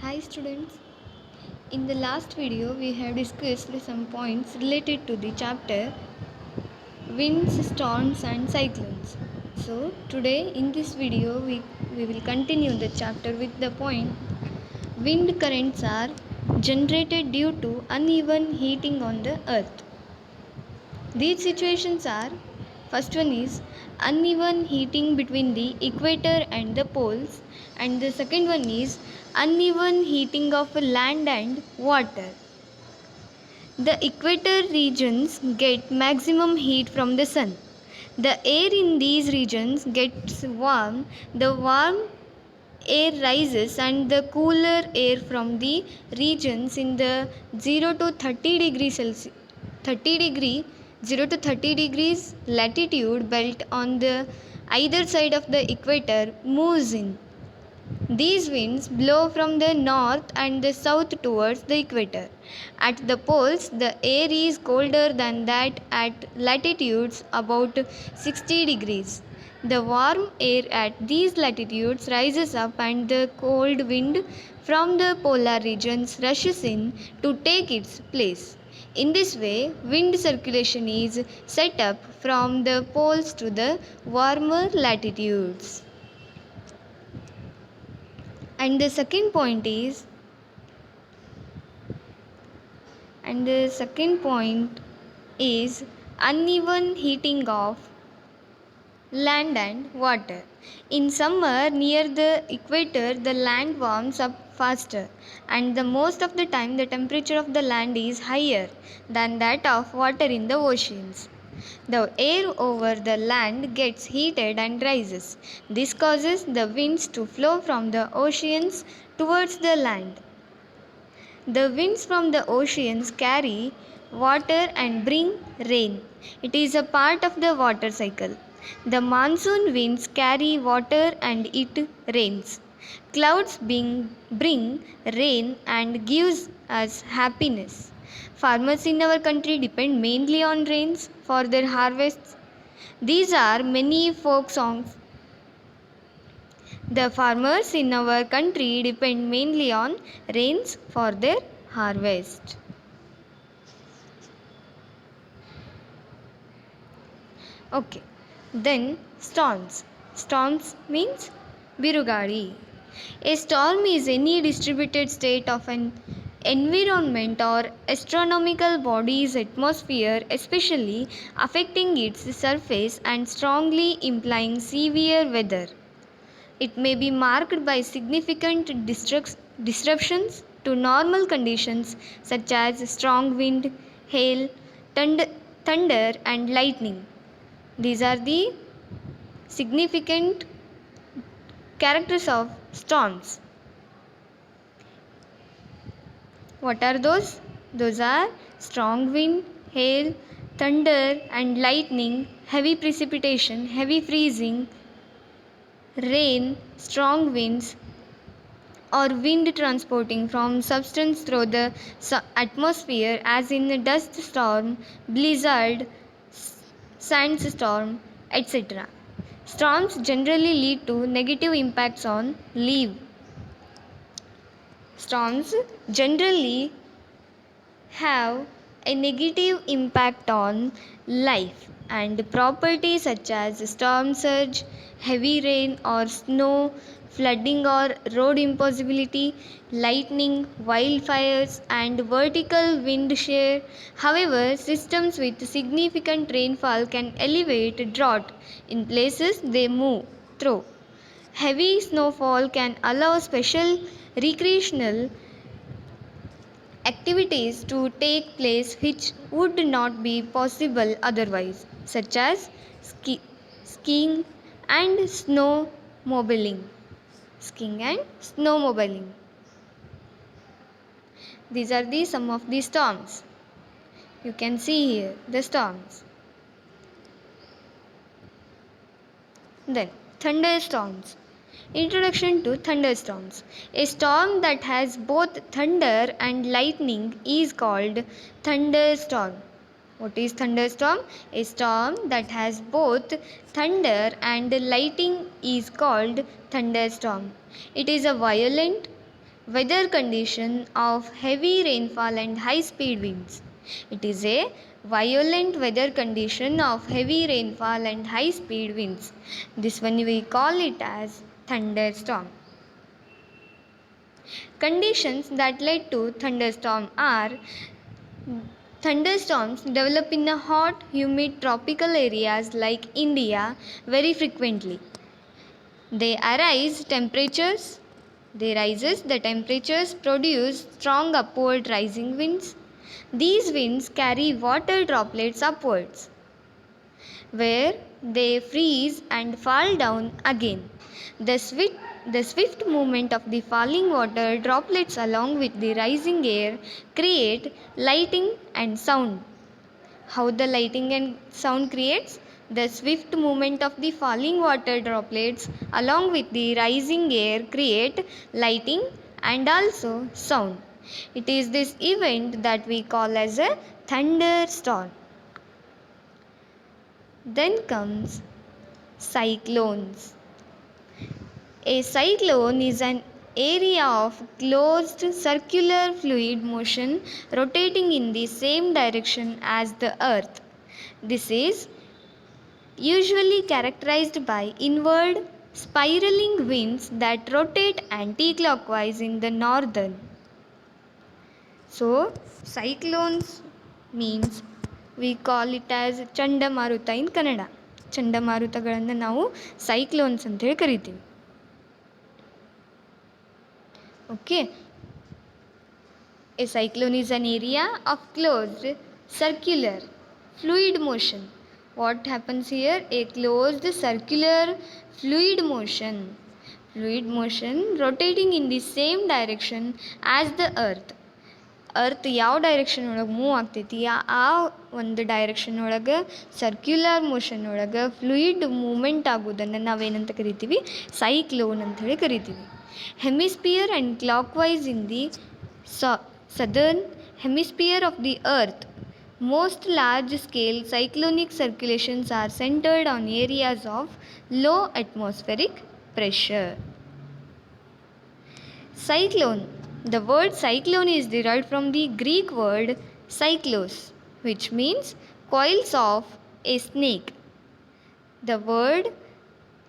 Hi students, in the last video we have discussed some points related to the chapter winds, storms and cyclones. So today in this video we will continue the chapter with the point wind currents are generated due to uneven heating on the earth. These situations are first one is uneven heating between the equator and the poles, and the second one is uneven heating of land and water. The equator regions get maximum heat from the sun. The air in these regions gets warm. The warm air rises and the cooler air from the regions in the 0 to 30 degrees Celsius 30 degree 0 to 30 degrees latitude belt on the either side of the equator moves in. These winds blow from the north and the south towards the equator. At the poles, the air is colder than that at latitudes about 60 degrees. The warm air at these latitudes rises up and the cold wind from the polar regions rushes in to take its place. In this way, wind circulation is set up from the poles to the warmer latitudes. And the second point is uneven heating of land and water. In summer near the equator the land warms up faster, and the most of the time the temperature of the land is higher than that of water in the oceans. The air over the land gets heated and rises. This causes the winds to flow from the oceans towards the land. The winds from the oceans carry water and bring rain. It is a part of the water cycle. The monsoon winds carry water and it rains. Clouds bring rain and gives us happiness. Farmers in our country depend mainly on rains for their harvests. These are many folk songs. The farmers in our country depend mainly on rains for their harvest. Okay, then storms. Storms means Birugadi. A storm is any distributed state of an environment or astronomical body's atmosphere, especially affecting its surface and strongly implying severe weather. It may be marked by significant disruptions to normal conditions such as strong wind, hail, thunder, and lightning. These are the significant characters of storms. What are those? Those are strong wind, hail, thunder, and lightning, heavy precipitation, heavy freezing, rain, strong winds, or wind transporting from substance through the atmosphere, as in a dust storm, blizzard, sandstorm, etc. Storms generally lead to negative impacts on life. Storms generally have a negative impact on life and property such as storm surge, heavy rain or snow, flooding or road impossibility, lightning, wildfires, and vertical wind shear. However, systems with significant rainfall can elevate drought in places they move through. Heavy snowfall can allow special recreational activities to take place which would not be possible otherwise, such as skiing and snowmobiling. Skiing and snowmobiling. These are some of the storms. You can see here the storms. Then thunderstorms. Introduction to thunderstorms. A storm that has both thunder and lightning is called thunderstorm. What is thunderstorm? A storm that has both thunder and lightning is called thunderstorm. It is a violent, weather condition of heavy rainfall and high speed winds. It is a violent weather condition of heavy rainfall and high speed winds. This one we call it as thunderstorm. Conditions that led to thunderstorm are: thunderstorms develop in the hot, humid tropical areas like India very frequently. They arise temperatures. The temperatures produce strong upward rising winds. These winds carry water droplets upwards, where they freeze and fall down again. The swift movement of the falling water droplets along with the rising air create lighting and sound. How the lighting and sound creates? The swift movement of the falling water droplets along with the rising air create lighting and also sound. It is this event that we call as a thunderstorm. Then comes cyclones. A cyclone is an area of closed circular fluid motion rotating in the same direction as the earth. This is usually characterized by inward spiraling winds that rotate anti-clockwise in the northern. So cyclones means we call it as ಚಂಡಮಾರುತ in Kannada. ಚಂಡಮಾರುತಗಳನ್ನು ನಾವು cyclones ಅಂತ ಹೇಳಿ ಕರಿತೀವಿ. Okay. A cyclone is an area of closed circular fluid motion. What happens here? A closed circular fluid motion rotating in the same direction as the earth. Earth ಯಾವ direction ಒಳಗೆ move ಆಗ್ತೈತಿ ಆ ಒಂದು direction ಒಳಗೆ circular motion ಒಳಗೆ fluid moment ಆಗೋದನ್ನು ನಾವೇನಂತ ಕರಿತೀವಿ? ಸೈಕ್ಲೋನ್ ಅಂತ ಹೇಳಿ ಕರಿತೀವಿ. Hemisphere and clockwise in the southern hemisphere of the earth, most large-scale cyclonic circulations are centered on areas of low atmospheric pressure. Cyclone. The word cyclone is derived from the Greek word cyclos, which means coils of a snake. The word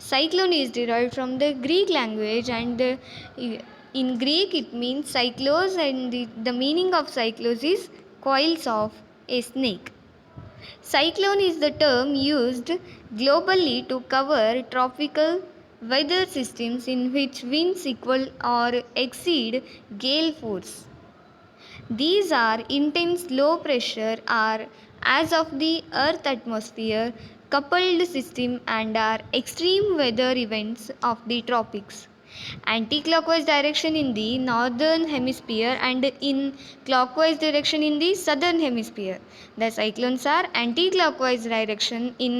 cyclone is derived from the Greek language, and in Greek it means cyclos, and the meaning of cyclos is coils of a snake. Cyclone is the term used globally to cover tropical weather systems in which winds equal or exceed gale force. These are intense low pressure or as of the earth atmosphere coupled system and are extreme weather events of the tropics. Anti-clockwise direction in the northern hemisphere and in clockwise direction in the southern hemisphere. The cyclones are anti-clockwise direction in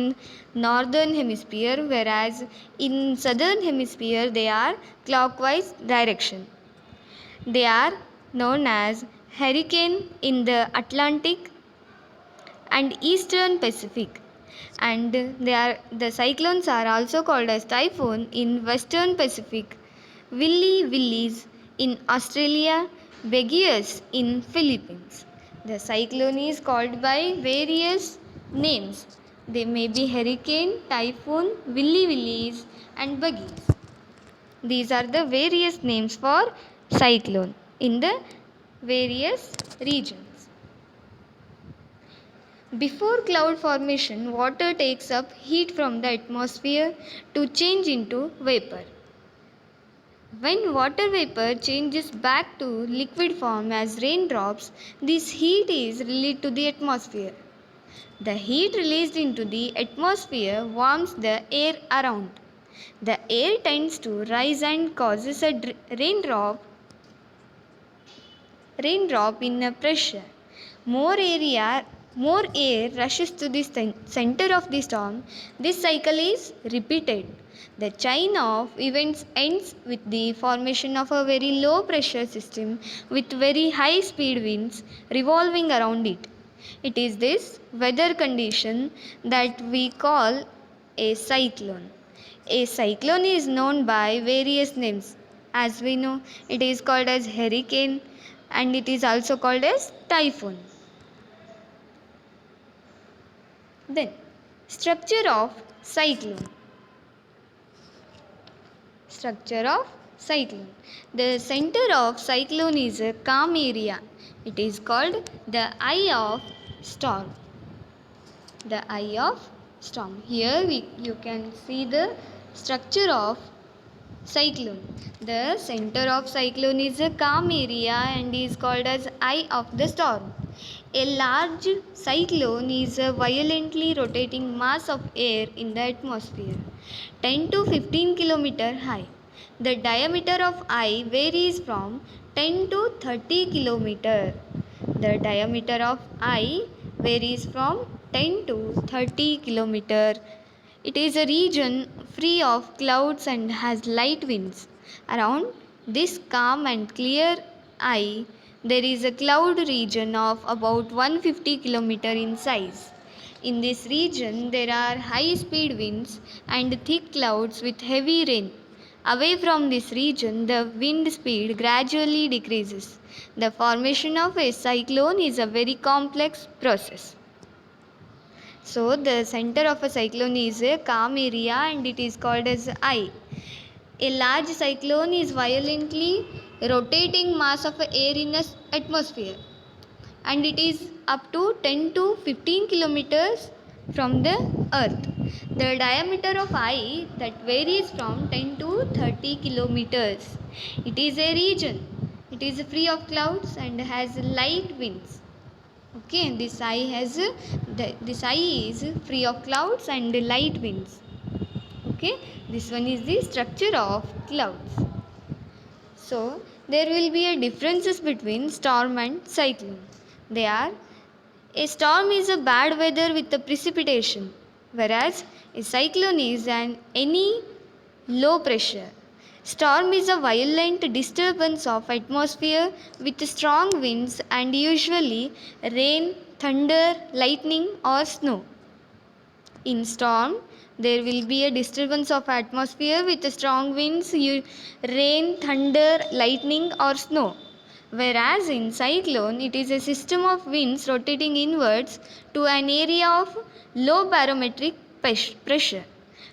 northern hemisphere, whereas in southern hemisphere they are clockwise direction. They are known as hurricane in the Atlantic and eastern Pacific, and the cyclones are also called as typhoon in western Pacific, Willies in Australia, Begues in Philippines. The cyclone is called by various names. They may be hurricane, typhoon, Willies and Begues. These are the various names for cyclone in the various regions. Before cloud formation, water takes up heat from the atmosphere to change into vapor. When water vapor changes back to liquid form as raindrops, this heat is released to the atmosphere. The heat released into the atmosphere warms the air around. The air tends to rise and causes a raindrop in a pressure. More air rushes to the center of the storm. This cycle is repeated. The chain of events ends with the formation of a very low pressure system with very high speed winds revolving around it. It is this weather condition that we call a cyclone. A cyclone is known by various names. As we know, it is called as hurricane and it is also called as typhoon. Then, structure of cyclone. Structure of cyclone. The center of cyclone is a calm area. It is called the eye of storm. The eye of storm. Here you can see the structure of cyclone. The center of cyclone is a calm area and is called as eye of the storm. A large cyclone is a violently rotating mass of air in the atmosphere, 10 to 15 km high. The diameter of eye varies from 10 to 30 km. The diameter of eye varies from 10 to 30 km. It is a region free of clouds and has light winds. Around this calm and clear eye, there is a cloud region of about 150 km in size. In this region, there are high speed winds and thick clouds with heavy rain. Away from this region, the wind speed gradually decreases. The formation of a cyclone is a very complex process. So, the center of a cyclone is a calm area and it is called as eye. A large cyclone is violently rotating mass of air in the atmosphere and it is up to 10 to 15 kilometers from the earth. The diameter of eye that varies from 10 to 30 kilometers. It is a region. It is free of clouds and has light winds. Okay, this eye is free of clouds and light winds. Okay, this one is the structure of clouds. So there will be a differences between storm and cyclone. They are: a storm is a bad weather with the precipitation, whereas a cyclone is any low pressure. Storm is a violent disturbance of atmosphere with strong winds and usually rain, thunder, lightning or snow. In storm, there will be a disturbance of atmosphere with strong winds, rain, thunder, lightning or snow. Whereas in cyclone, it is a system of winds rotating inwards to an area of low barometric pressure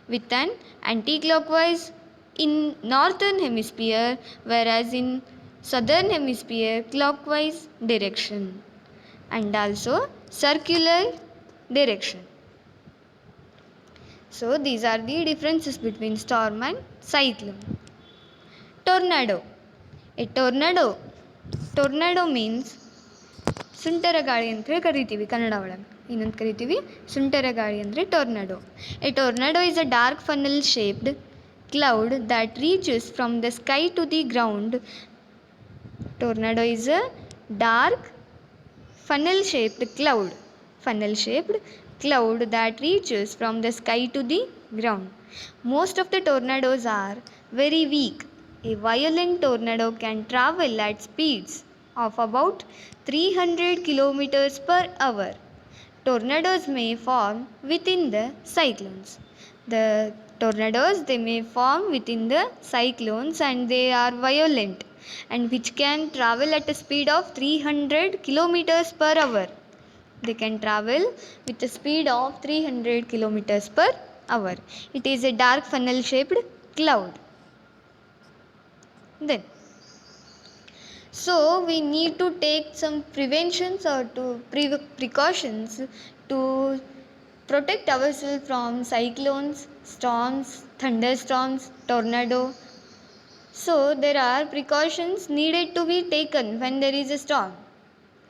with an anti-clockwise in northern hemisphere, whereas in southern hemisphere clockwise direction and also circular direction. So these are the differences between storm and cyclone. Tornado. A tornado means ಸುಂಟರ ಗಾಳಿ ಅಂತ ಕರಿತೀವಿ ಕನ್ನಡ ಒಳಗೆ. ಏನಂತ ಕರಿತೀವಿ? ಸುಂಟರ ಗಾಳಿ ಅಂದರೆ ಟೊರ್ನಾಡೋ. A tornado is a dark funnel shaped cloud that reaches from the sky to the ground. Tornado is a dark funnel shaped cloud that reaches from the sky to the ground. Most of the tornadoes are very weak. A violent tornado can travel at speeds of about 300 kilometers per hour. Tornadoes may form within the cyclones. The tornadoes they may form within the cyclones and they are violent and which can travel at a speed of 300 kilometers per hour. They can travel with a speed of 300 kilometers per hour. It is a dark funnel shaped cloud. Then, so we need to take some preventions or precautions to protect ourselves from cyclones, storms, thunderstorms, tornado. So there are precautions needed to be taken when there is a storm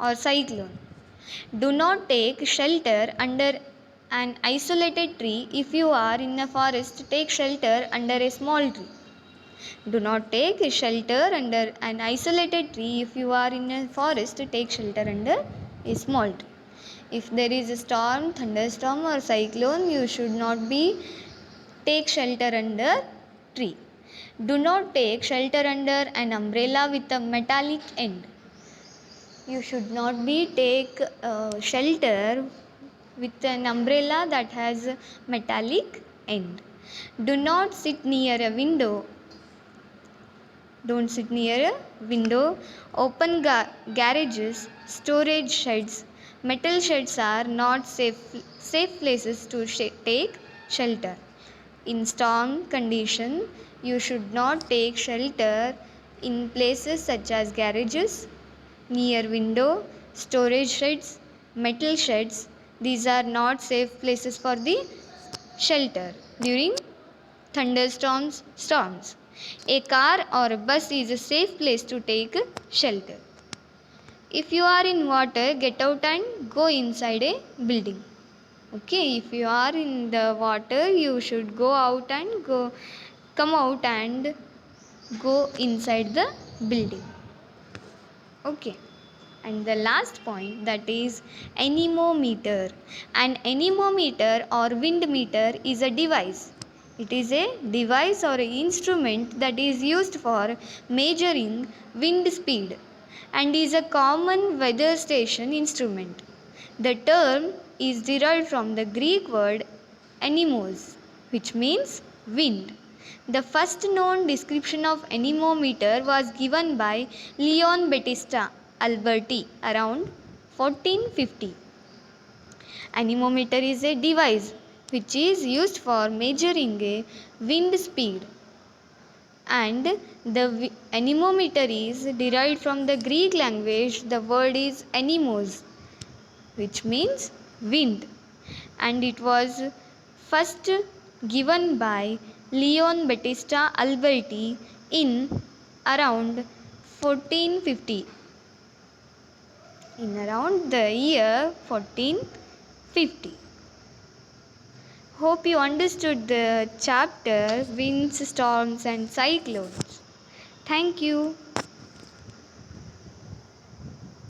or cyclone. Do not take shelter under an isolated tree. If you are in a forest, take shelter under a small tree. Do not take shelter under an isolated tree. If you are in a forest, take shelter under a small tree. If there is a storm, thunderstorm or cyclone, you should not take shelter under tree. Do not take shelter under an umbrella with a metallic end. You should not take shelter with an umbrella that has metallic end. Do not sit near a window Don't sit near a window. Open garages, storage sheds. Metal sheds are not safe places to take shelter. In storm condition, you should not take shelter in places such as garages, near window, storage sheds, metal sheds. These are not safe places for the shelter during thunderstorms, storms. A car or a bus is a safe place to take shelter. If you are in water, get out and go inside a building. Okay, if you are in the water, you should go out and come out and go inside the building. Okay. And the last point, that is anemometer. An anemometer or wind meter is a device. It is a device or an instrument that is used for measuring wind speed and is a common weather station instrument. The term is derived from the Greek word anemos, which means wind. The first known description of anemometer was given by Leon Battista Alberti around 1450. Anemometer is a device which is used for measuring a wind speed, and the anemometer is derived from the Greek language. The word is anemos, which means wind, and it was first given by Leon Battista Alberti in around 1450. In around the year 1450. Hope you understood the chapter winds, storms and cyclones. Thank you.